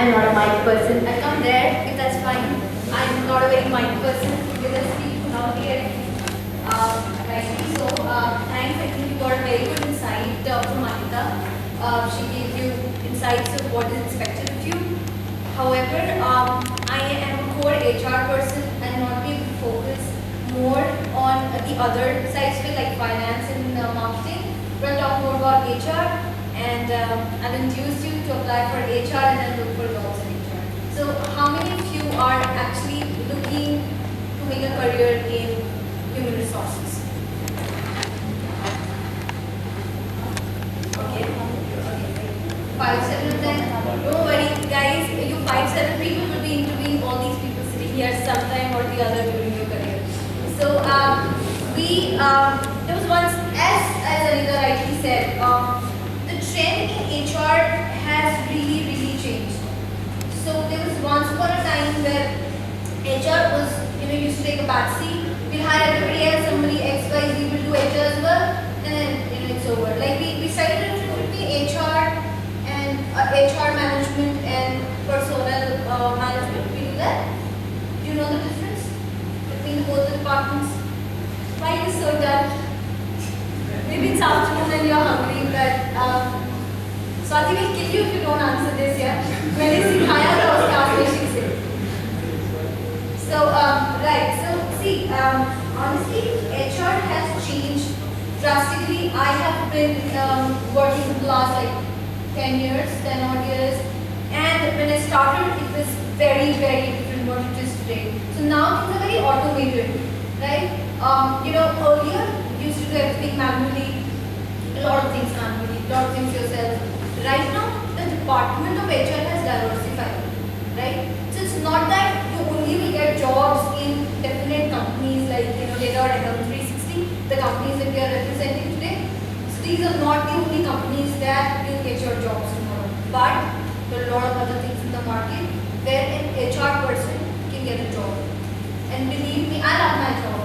I'm not a mic person. I'll come there if that's fine. I'm not a very mic person. Let us speak now here. Rightly so. Thanks. I think you got a very good insight from Anita. She gave you insights of what is expected of you. However, I am a core HR person and not be able to focus more on the other sides of it, like finance and marketing. We'll talk more about HR, and I'll induce you to apply for HR and then look for jobs in HR. So, how many of you are actually looking to make a career in human resources? Okay. 5-7 of them. Don't worry, guys. You 5-7 people will be interviewing all these people sitting here sometime or the other during your career. So there was once, as Anita rightly said, the trend in HR has really changed. So there was once upon a time where HR was, used to take a back seat. We'll hire everybody else, somebody X, Y, Z will do HR as well, and then it's over. Like we started between HR and HR management and personnel management. We do that. Do you know the difference between both the departments? Why are you so dull? Maybe it's afternoon and you're hungry, but Swati will kill you if you don't answer this, yeah? मैंने सिखाया था उसके aspect से. So, right, so see, honestly, HR has changed drastically. I have been working for the last 10 years, 10 odd years, and when I started, it was very different what it is today. So now things are very automated, right? Earlier you used to do everything manually, a lot of things manually, a lot of things yourself. Right now, the department of HR has diversified, right? So it's not that you only will get jobs in definite companies like Data or M360, the companies that we are representing today. So these are not the only companies that you'll get your jobs tomorrow. But there are a lot of other things in the market where an HR person can get a job. And believe me, I love my job.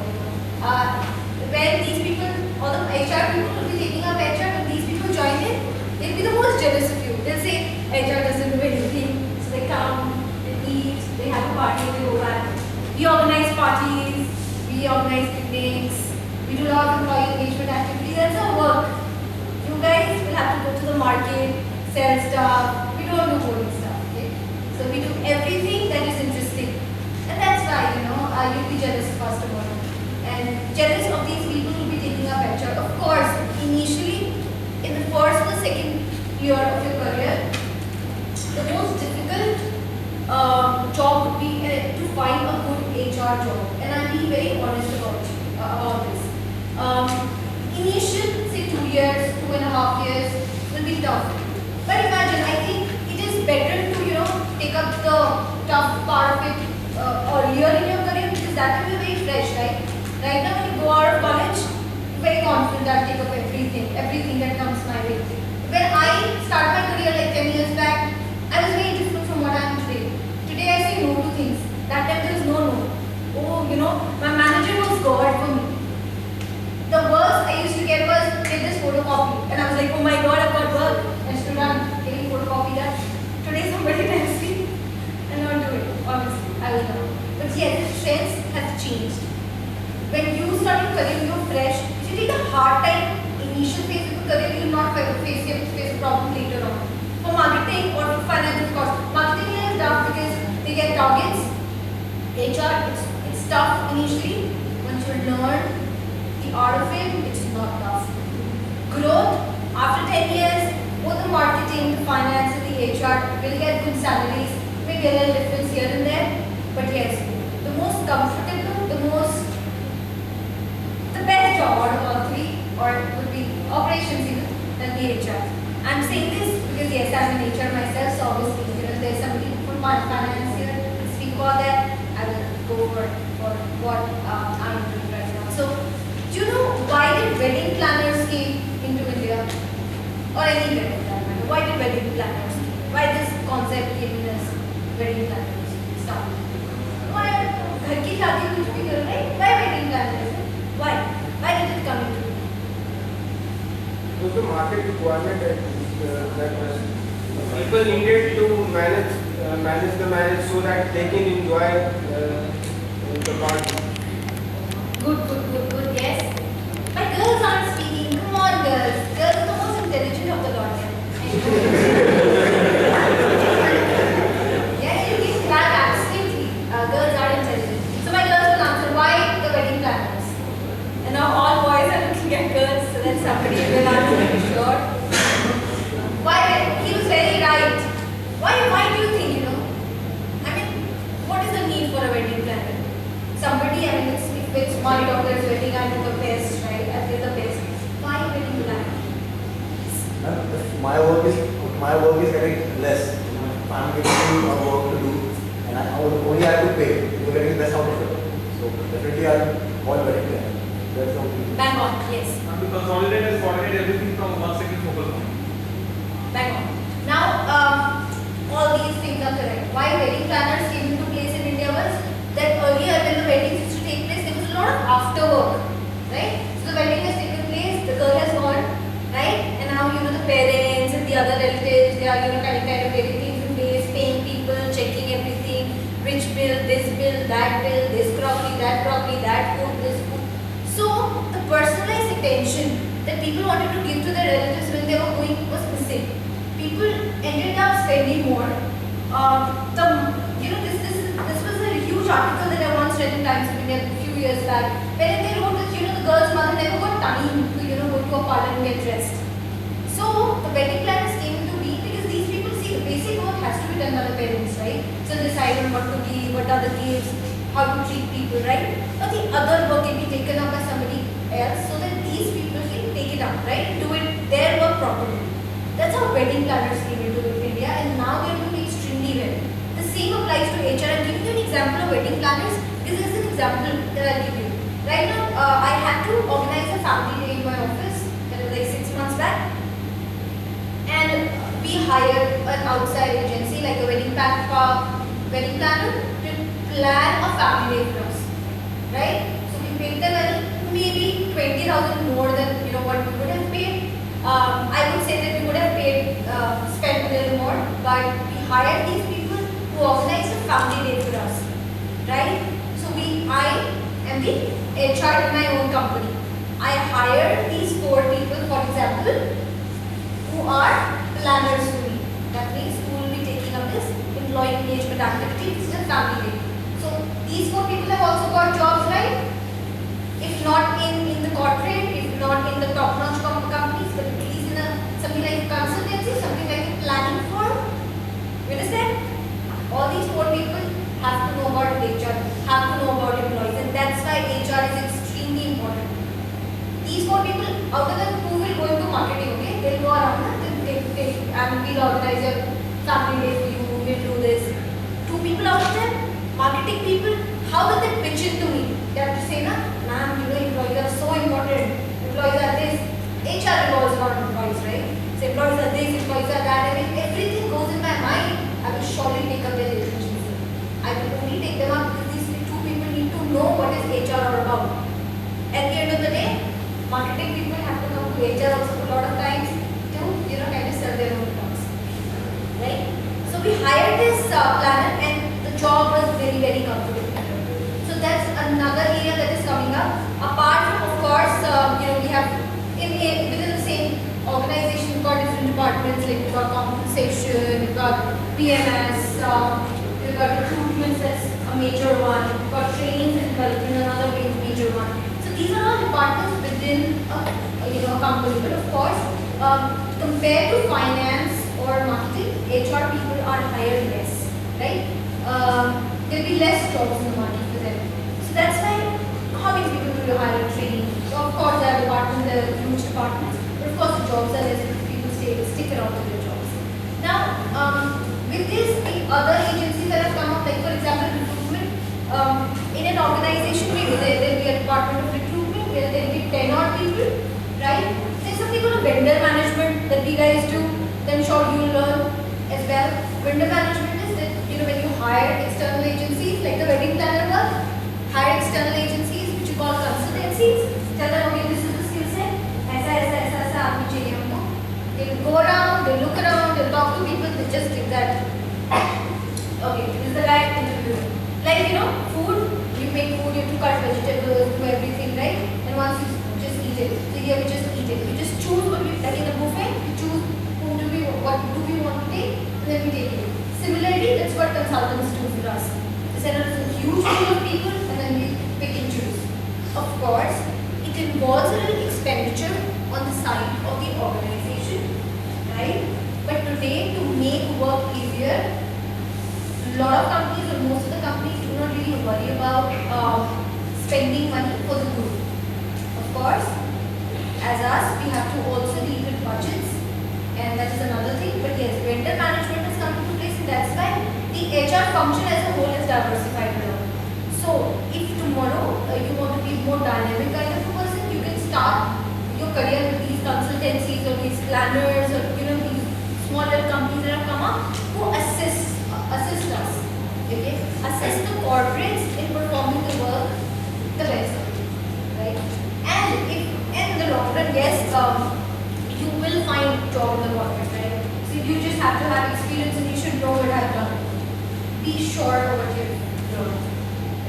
When these people, all the HR people will be taking up HR, when these people join in, they'll be the most jealous of you. They'll say, HR doesn't do anything. So they come, they eat, they have a party, they go back. We organize parties, we organize picnics, we do a lot of employee engagement activities. That's our work. You guys will have to go to the market, sell stuff. We don't do boring stuff, okay? So we do everything that is interesting. And that's why, you'll be jealous of us tomorrow. And jealous of these people who will be taking up HR. Of course, initially, in the first or second year of your career, the most difficult job would be to find a good HR job. And I'm being very honest about this. Initial, say 2 years, 2.5 years will be tough. But imagine, I think it is better to, take up the tough part of it earlier in your career because that will be very fresh, right? Right now when you go out of college, I'm very confident that I'll take up everything that comes my way. When I started my career 10 years back, I was very different from what I am today. Today I say no to things. That time there was no. Oh, my manager was God for me. The worst I used to get was, get this photocopy. And I was like, oh my God, I've got work. I should have getting photocopy done. Today somebody tells me, and I'll do it. Honestly, I will know. But yes, the trends have changed. When you start your career, you're fresh. If you take a hard time, initial phase of your career, you will not face a problem later on. For marketing or for finance, of course. Marketing is tough because they get targets. HR, it's tough initially. Once you learn the art of it, it's not tough. Growth, after 10 years, both the marketing, the finance, and the HR will get good salaries. Maybe a little difference here and there. But yes, the most comfortable, the best job out of all three, or would be operations even, than the HR. I'm saying this because yes, I'm an HR myself, so obviously, there's somebody from finance here to speak about that. I will go over for what I'm doing right now. So, do you know why did wedding planners came into India? Or any wedding planner? Why did wedding planners came? Why this concept came in as wedding planners started? Why? घर की शादी कुछ भी कर रहे हैं? Why wedding planners? Why? Why did it come into India? It was the market requirement that people needed to manage manage the marriage so that they can enjoy the party. Good, yes. My girls aren't speaking. Come on, girls. Girls are the most intelligent of the lot. Yeah, you get that absolutely. Girls are intelligent. So my girls will answer, why the wedding planners? And now all boys are looking at girls, so then somebody will answer, I'm sure. Why? He was very right. Why do you think, I mean, what is the need for a wedding planner? Somebody, I mean, if it's my daughter's wedding, I do the best, right? I do the best. Why wedding planner? My work is getting less. I'm getting a work to do, and I only have to pay. You're getting the best out of it. So definitely, I'm all very clear. That's the only. Bang on, yes. And to consolidate and coordinate everything from one single focal point. Bang on. Now, all these things are correct. Why wedding planners came into place in India was that earlier when the weddings used to take place, there was a lot of after work, right? So the wedding has taken place, the girl has gone, right? And now the parents and the other relatives, they are kind of getting things in place, paying people, checking everything, which bill, this crockery, that food, this food. So the personalized attention that people wanted to give to their relatives when they were going was missing. People ended up spending more. This was a huge article that I once read in Times of India a few years back, wherein they wrote that the girl's mother never got time to go to a parlor and get dressed. So the wedding planners came into being because these people see the basic work has to be done by the parents, right? So decide on what to give, what are the gifts, how to treat people, right? But the other work can be taken up by somebody else so that these people can take it up, right? Do it their work properly. That's how wedding planners came into India, and now they are doing extremely well. The same applies to HR. I'm giving you an example of wedding planners. This is an example that I'll give you. Right now, I had to organize a family day in my office. That was like 6 months back. And we hired an outside agency like a wedding planner to plan a family day for us. Right? So we paid them maybe 20,000 more than what we would have paid. I would say that we would have spent a little more, but we hired these people who organized a family day for us, right? So I am the HR in my own company. I hired these 4 people, for example, who are planners to me. That means who will be taking up this employee engagement activity. This is a family day. So these 4 people have also got jobs, right? If not in the corporate, if not in the top-notch companies, but at least in something like consultancy, something like a planning firm. You understand? All these 4 people have to know about HR, have to know about employees, and that's why HR is extremely important. These 4 people, out of them, who will go into marketing, okay? They'll go around and we'll organize your family day for you, we'll do this. 2 people out of them, marketing people, how do they pitch it to me? They have to say, ma'am, employees are so important. Employees are this. HR revolves around employees, right? So employees are this, employees are that, and if everything goes in my mind, I will surely take up their relationship. I will only take them up because these 2 people need to know what is HR all about. At the end of the day, marketing people have to come to HR also a lot of times to kind of sell their own products, right? So we hired this planner, and the job was very, very comfortable. So that's another area that is coming up. Apart from, of course, we have within the same organization, we've got different departments, like we've got compensation, we've got PMS, we've got recruitment, that's a major one, we've got training and development, another major one. So these are all departments within a company, but of course, compared to finance or marketing, HR people are hired less, right? There will be less jobs in the market for them. So that's why, how many people do you hire in training? So of course, there are departments, there are huge departments, but of course the jobs are less because people stick around with their jobs. Now, with this, the other agencies that have come up, like for example, recruitment, in an organization, maybe there will be a department of recruitment where there will be 10 odd people, right? There's something called vendor management that we guys do, then sure you'll learn as well. Vendor management is that, when you hire external agencies, like the wedding planner work, hire external agencies, which you call consultancies, tell them, okay, this is the skill set, aisa aapko chahiye humko. They'll go around, they'll look around, they'll talk to people, they just give that ready, that's what consultants do for us. They send us a huge pool of people and then we pick and choose. Of course, it involves a little expenditure on the side of the organization, right? But today, to make work easier, a lot of companies or most of the companies do not really worry about spending money for the group. Of course, as us, we have to also deal with budgets, and that is another thing. But yes, vendor management has come into place, and that's why the HR function as a whole is diversified now. So, if tomorrow you want to be more dynamic kind of a person, you can start your career with these consultancies or these planners or these small little companies that have come up who assist us, okay? Assist the corporates in performing the work the best, right? And if in the long run, yes, you will find job in the market, right? So you just have to have experience and you should know what I've done. Be sure of what you've done.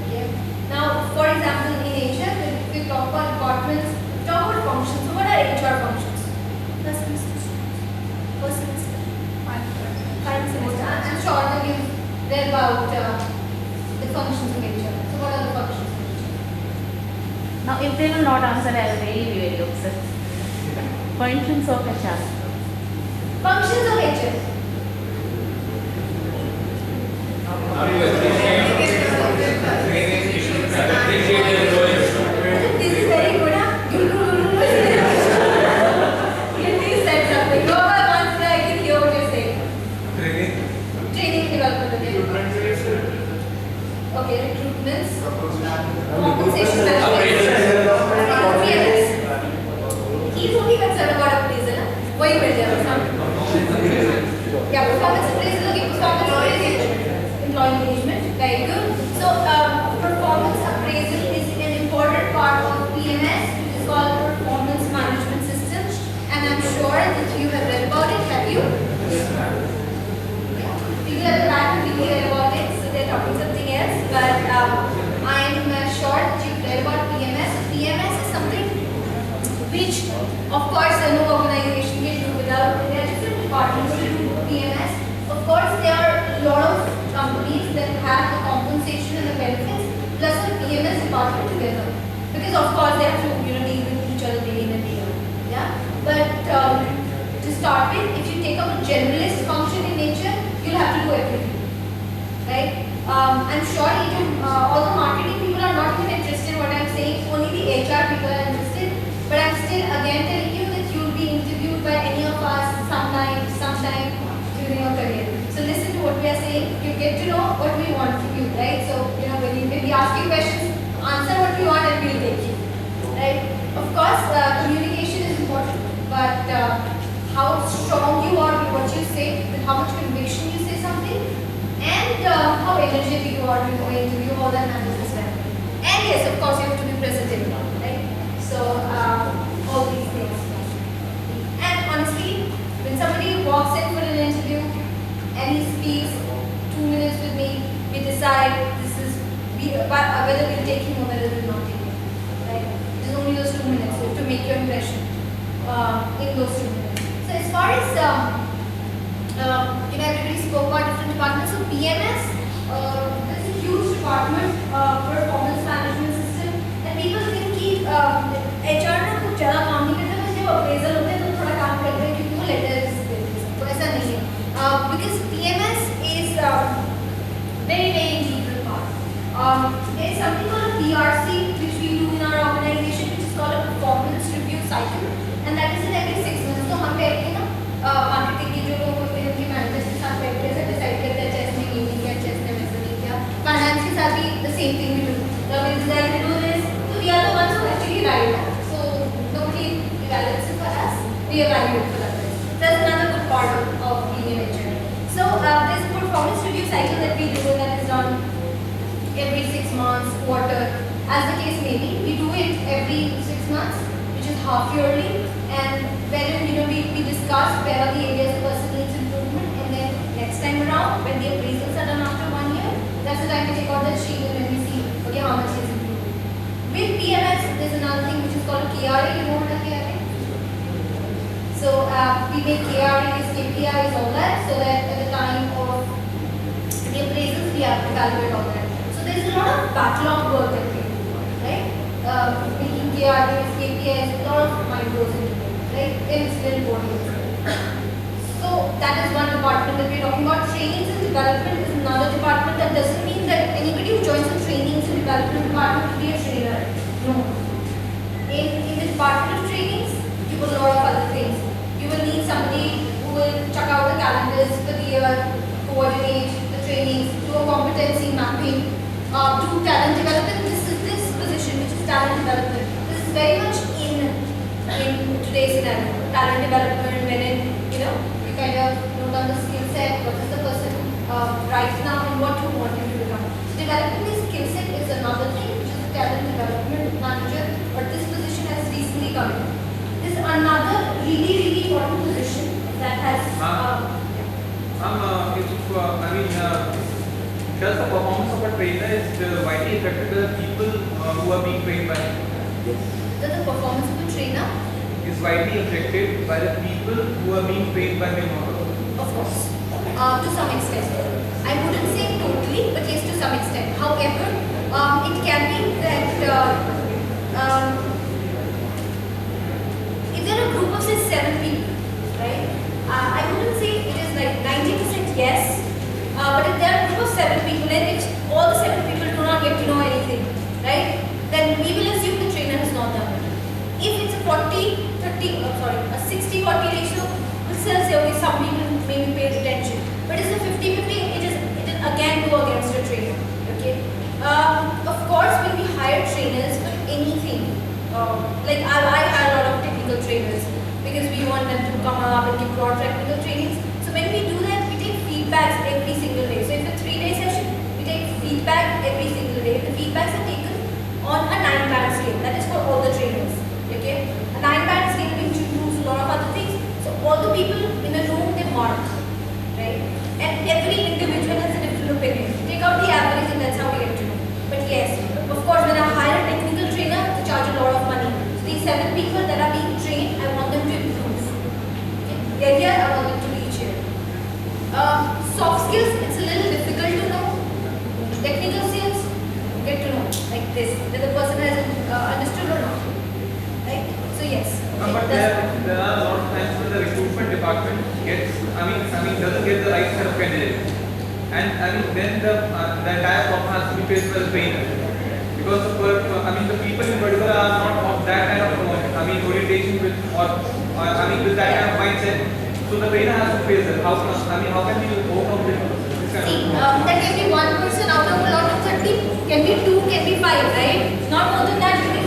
Okay. Now, for example, in Asia, if we talk about departments, we talk about functions. So what are HR functions? First semester. Final semester. I'm sure that you've read about the functions of HR. So what are the functions of HR? Now, if they will not answer, I will really be very upset. Functions of HR. Functions of HR. This is very good, huh? Please say something. Go by once I can hear what you're saying. Training development again. Okay, recruitments. Compensation management. PMS. He's only concerned about appraisal. वही मिल जाएगा सामने. Yeah, performance appraisal. Okay, performance appraisal. Employee engagement. Very good. So, performance appraisal is an important part of PMS, which is called Performance Management System. And I'm sure that you have read about it. Have you? People at the back have really read about it, so they're talking something else. But I'm sure that you've read about PMS. PMS is something which, of course, no organization can do without. There are different departments to do PMS. Of course, there are a lot of companies that have the compensation and the benefits plus a PMS department together. Because of course they have to deal with each other day in and day out. Yeah. But to start with, if you take up a generalist function in nature, you'll have to do everything. Right? I'm sure all the marketing people are not even interested in what I'm saying. Only the HR people are interested. But I'm still again telling you that you'll be interviewed by any of us sometime during your career. So listen to what we are saying. You get to know what we want from you, right? So when we ask you questions, answer what we want and we'll take you, right? Of course, communication is important, but how strong you are with what you say, with how much conviction you say something, and how energetic you are when going to all that matters as well. And yes, of course, you have to be presentable, right? So all these things. And honestly, when somebody walks in for an interview and he speaks 2 minutes with me, we decide whether we'll take him or whether we'll not take him. Right? It is only those 2 minutes to make your impression in those 2 minutes. So as far as everybody spoke about different departments. So PMS, that's a huge department, performance management system, and people think कि HR ना कुछ ज़्यादा काम नहीं करता, बस जब appraisal होते हैं तो थोड़ा काम करते हैं क्योंकि वो letters देते हैं, तो ऐसा नहीं है. Because PMS is very integral part. There is something called a PRC which we do in our organization, which is called a performance review cycle, and that is in every 6 months. तो हम बैठते हैं ना marketing के जो लोग होते हैं उनके managers के साथ बैठते हैं, decide करते हैं चेस ने ये नहीं किया, चेस ने वैसा नहीं किया. Finance के साथ भी the same thing we do. Now we decide to do this. So we are the ones who actually write. So nobody evaluates it for us. We evaluate for others. That's another good part of being an HR. So there's a performance review cycle that we do that is done every 6 months, quarter, as the case may be. We do it every 6 months, which is half yearly, and wherein we discuss where are the areas the person needs improvement, and then next time around when the appraisals are done after 1 year, that's the time we take out that sheet and then we see okay how much is improved. With PMS, there's another thing which is called a KRA. You know what a KRA? So we make KRAs, KPIs, all that, so that at the time of evaluate all that. So there's a lot of backlog work that we do, right? Making KRDs, KPIs, a lot of mind goes into it, right? Incident reporting. So that is one department that we're talking about. Trainings and development is another department. That doesn't mean that anybody who joins the trainings and development department will be a trainer. No. In the department of trainings, you will know a lot of other things. You will need somebody who will check out the calendars for the year, coordinate the trainings, do a competency mapping, do talent development. This position, which is talent development. This is very much in today's scenario. Talent development, wherein you kind of note down the skill set, what is the person right now, and what you want him to become. So developing this skill set is another thing, which is the talent development manager. But this position has recently come in. This is another really important position that has. Does the performance of a trainer is widely affected by the people who are being trained by him? Yes. Does the performance of a trainer? Is widely affected by the people who are being trained by him or her? Of course, to some extent. I wouldn't say totally, but yes, to some extent. However, it can be that if there are a group of say 7 people, right? I wouldn't say it is like 90% yes, but if there are a group of 7 people and if all the 7 people do not get to know anything, right? Then we will assume the trainer has not done it. If it's a 60-40 ratio, we'll still say, okay, some people maybe paid attention. But it's a 50-50, it is again go against a trainer. Okay. Of course, when we hire trainers for anything, like I hire a lot of technical trainers because we want them to come up and give broad technical trainings. So when we do that, we take feedbacks every single day. So if it's a 3-day session, we take feedback every single day. The feedbacks are taken on a 9-band scale. That is for all the trainers. Okay, a 9-band scale which includes a lot of other things. So all the people in a room, they mark, right? And every individual has a different opinion. Take out the average and that's how we get to know. But yes, of course, when I hire a technical trainer, they charge a lot of money. So these 7 people that are being trained, I want them to improve. Okay? The idea, I want them to reach here. Soft skills, it's a little difficult to know. Technical skills, get to know like this, whether the person has understood or not. Right? So yes. But there are a lot of times when the recruitment department doesn't get the right set of candidates, and then the entire problem has to be faced by the trainer, because the people in particular are not of that kind of orientation with with that kind of mindset. So the trainer has to face it. How can we overcome this kind See, of? that can be 1 person out of a lot of 30, can be 2, can be 5, right? Not more than that, because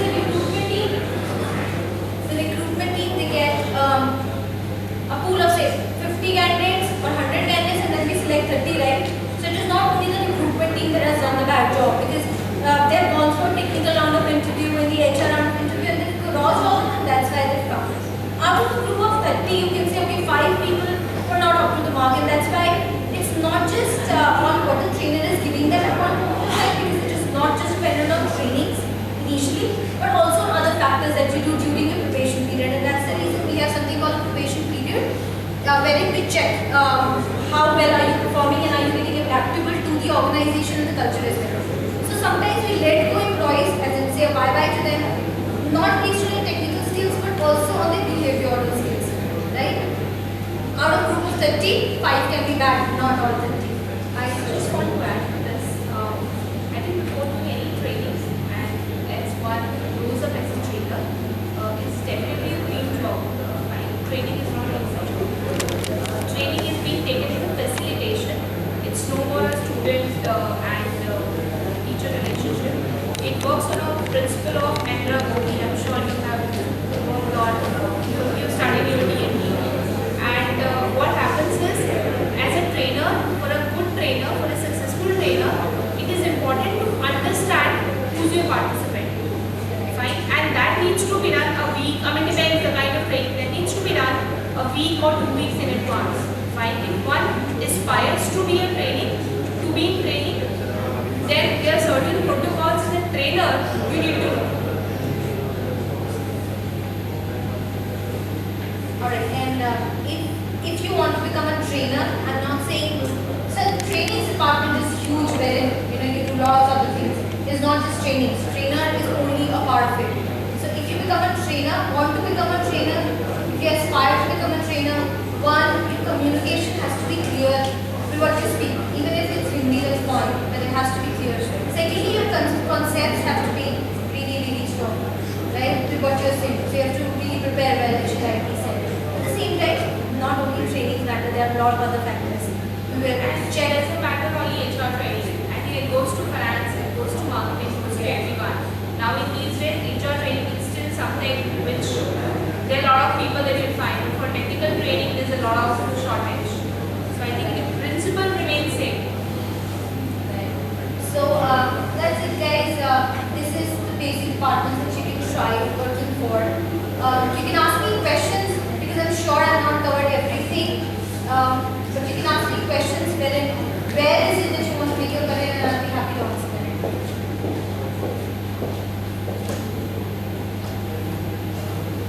the recruitment team, they get a pool of say 50 candidates or 100 candidates and then we select 30, right? So it is not only the recruitment team that has done the bad job, because they have gone through a technical round of interview and the HR round of interview and they've crossed all and that's why they've come. Out of a group of 30, you can say, okay, 5 people were not up to the mark, and that's why it's not just on what the trainer is giving them at one point in time, because it is not just dependent on trainings initially, but also on other factors that you do during your probation period, and that's the reason we have something called a probation period, wherein we check how well are you performing and are you getting adaptable to the organization and the culture as well. So sometimes we let go employees, as in say a bye-bye to them, not based on their technical skills, but also on their behavioral skills, right? Out of a group of 30, 5 can be bad, not all 30. I just want to add to this. I think before doing any trainings, and as one grows up as a trainer, is definitely a dream job. Training is not an exception. Training is being taken as a facilitation. It's no more a student and teacher relationship. It works on a principle of andragogy. I'm sure you have worked on, you studied your DMT. And what happens is, as a trainer, for a good trainer, for a successful trainer, it is important to understand who's your participant. Fine? And that needs to be done a week, depends the kind of training, that needs to be done a week or 2 weeks in advance. Fine? If one aspires to be in training, then there are certain protocols as a trainer you need to know. trainings. Trainer is only a part of it. So if you become a trainer, want to become a trainer, if you aspire to become a trainer, one, your communication has to be clear with what you speak. Even if it's Hindi, that's fine, but it has to be clear. Secondly, your concepts have to be really, really strong, right? With what you're saying. So you have to really prepare well, as you rightly said. At the same time, not only training matter, there are a lot of other factors. We will check. It doesn't matter only HR training. I think it goes to finance, it goes to marketing, it goes to everyone. Now in these days, HR training is still something which there are a lot of people that you find. For technical training, there's a lot of shortage. So I think the principle remains same. So that's it, guys. This is the basic departments that you can try working for. You can ask me questions because I'm sure I've not covered everything. But you can ask me questions where is it that you want to make your career, and I'll be happy to answer them.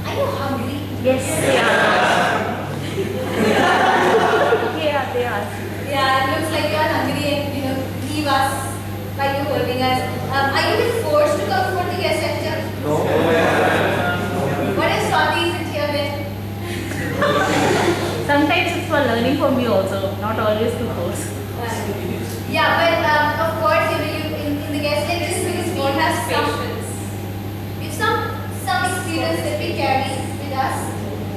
Are you hungry? Yes, they are. Yeah, they are. Yeah, it looks like you are hungry and leave us by you holding us. Are you being forced to come for the guest lecture? No. What if Swati isn't here then? Sometimes it's for learning for me also, not always to force. Yeah, but of course, you in the guest lectures because we have some experience that we carry with us,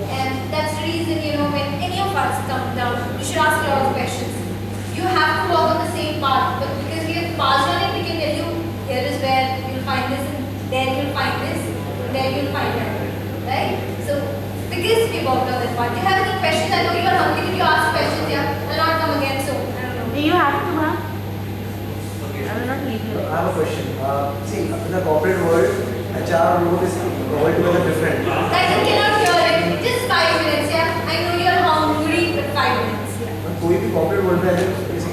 and that's the reason when any of us come down, you should ask a lot of questions. You have to walk on the same path, but because we have passed on it, we can tell you here is where you'll find this, and there you'll find this, and there you'll find that, right? So because we walked on that path, do you have any questions? I know you are hungry. If you ask questions, yeah, I'll not come again. So I don't know. You have to, huh? I will not leave you. I have a question. See, in the corporate world, HR role is altogether different. Guys, I cannot hear it. Just 5 minutes, yeah. I know you are hungry, but 5 minutes. Yeah. कोई भी corporate world में ऐसे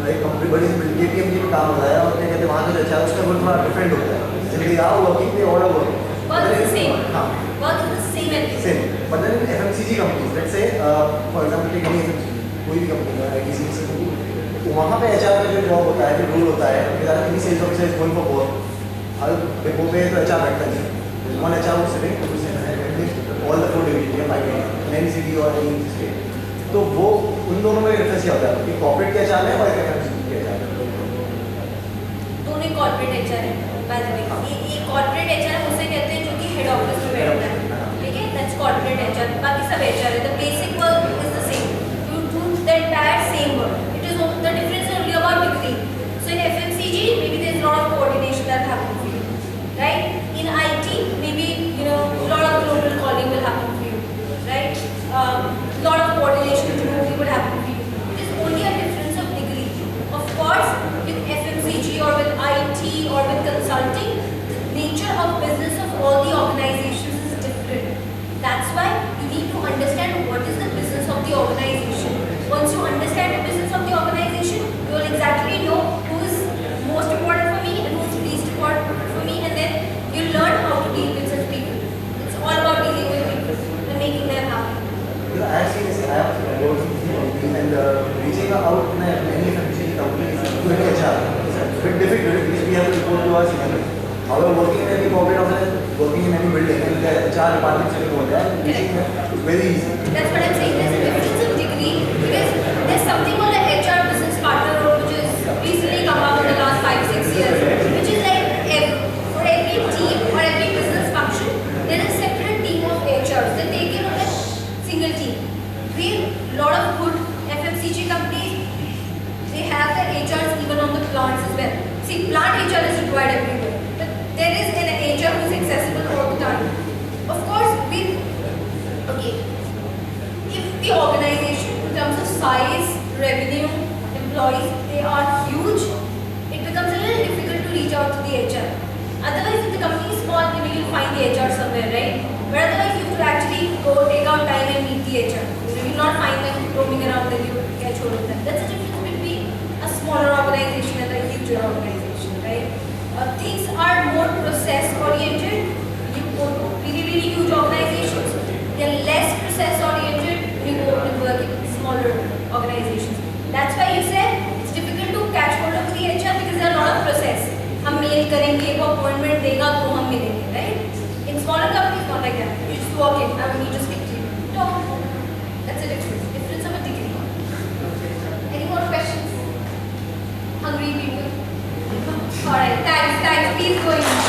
like company बड़ी सी KPMG में काम होता है और क्या कहते हैं वहाँ जो अच्छा उसका रोल थोड़ा डिफरेंट होता है. जैसे कि आप वर्किंग पे और working. Work is the same. हाँ. Work is the same everywhere. Same. But then in FMCG companies, let's say for example take any FMCG, कोई भी कंपनी है ITC तो वहाँ पे HR का जो जॉब होता है, जो रोल होता है, अगर any sales officer is going for work, her depot पे तो HR बैठता है. One HR was sitting all the 4 divisions या 5 divisions, in any city or any state. तो वो उन दोनों में डिफरेंस क्या होता है कि कॉर्पोरेट के HR है और FMCG के HR है. दोनों कॉर्पोरेट HR है. बाय द वे, ये कॉर्पोरेट HR उसे कहते हैं जो कि हेड ऑफिस में बैठता है. ठीक है, दैट्स कॉर्पोरेट HR. बाकी सब HR है. The basic work is the same. You do the entire same work. It is the difference is only about degree. So in FMCG, maybe there's a lot of coordination that happens for you, right? In IT, maybe a lot of global calling will happen for you, right? Lot of coordination would happen for you. It is only a difference of degree. Of course, with FMCG or with IT or with consulting, the nature of business of all the organizations is different. That's why you need to understand what is the business of the organization. Once you understand the business of the organization, you will exactly know who is most important for me and who is least important for me, and then you learn how to deal with such people. It's all about dealing with people and making them happy. I have seen this. I have worked with companies and reaching out in any FMCG companies to any HR. It's a bit difficult because we have to report to our senior. However, working in any corporate office, working in any building, and the HR department sitting over there, reaching them is very easy. That's what I'm saying. There's a difference of degree because there's something called the HR business partner role, which has recently come up in the last 5-6 years, which is like for every team or every business function, there is a separate team of HRs that take care of that single team. We a lot of good FMCG companies, they have their HRs even on the plants as well. See, plant HR is required everywhere, but there is an HR who is accessible all the time. Of course, if the organization in terms of size, revenue, employees, they are huge, it becomes a little difficult to reach out to the HR. Otherwise, if the company is small, you'll find the HR somewhere, right? But otherwise, you could actually go take out time and meet the HR. You'll not find them roaming around and you get hold of them. That's the difference between a smaller organization and a huger organization, right? Things are more process oriented. You go to really huge organizations. They're less process oriented. You go and work in smaller organizations. That's why you said it's difficult to catch hold of the HR because there are a lot of process. हम mail करेंगे, वो going